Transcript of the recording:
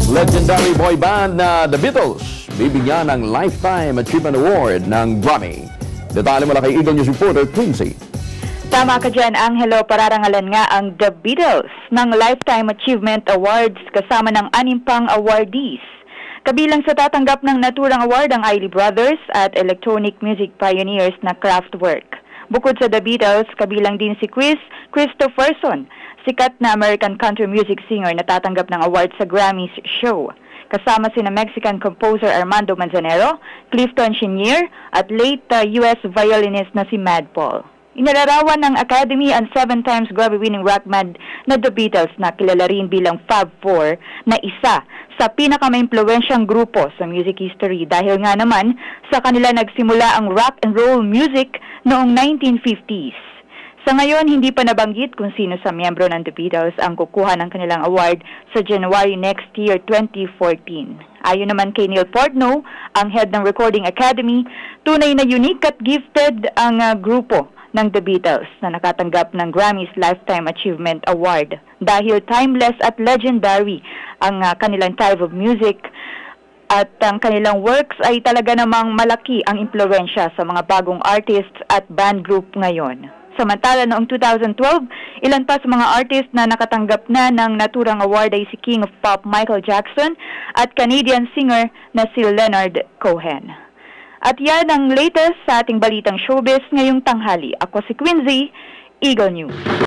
Legendary boy band na The Beatles bibigyan ng Lifetime Achievement Award ng Grammy. Detalye mula kay Eagle News reporter Quincy. Tama ka dyan, Angelo. Pararangalan nga ang The Beatles ng Lifetime Achievement Awards kasama ng 6 pang awardees. Kabilang sa tatanggap ng naturang award ang Isley Brothers at electronic music pioneers na Kraftwerk. Bukod sa The Beatles, kabilang din si Chris Christopherson, sikat na American country music singer na tatanggap ng award sa Grammys show. Kasama sina Mexican composer Armando Manzanero, Clifton Chenier at late US violinist na si Mad Paul. Inilarawan ng Academy ang 7 times Grammy-winning rock band na The Beatles na kilala rin bilang Fab Four na isa sa pinakamaimpluwensyang grupo sa music history dahil nga naman sa kanila nagsimula ang rock and roll music noong 1950s. Sa ngayon, hindi pa nabanggit kung sino sa miyembro ng The Beatles ang kukuha ng kanilang award sa January next year, 2014. Ayon naman kay Neil Portnow, ang head ng Recording Academy, tunay na unique at gifted ang grupo ng The Beatles na nakatanggap ng Grammy's Lifetime Achievement Award dahil timeless at legendary ang kanilang type of music at ang kanilang works ay talaga namang malaki ang impluwensya sa mga bagong artists at band group ngayon. Samantala noong 2012, ilan pa sa mga artist na nakatanggap na ng naturang award ay si King of Pop Michael Jackson at Canadian singer na si Leonard Cohen. At yan ang latest sa ating balitang showbiz ngayong tanghali. Ako si Quincy, Eagle News.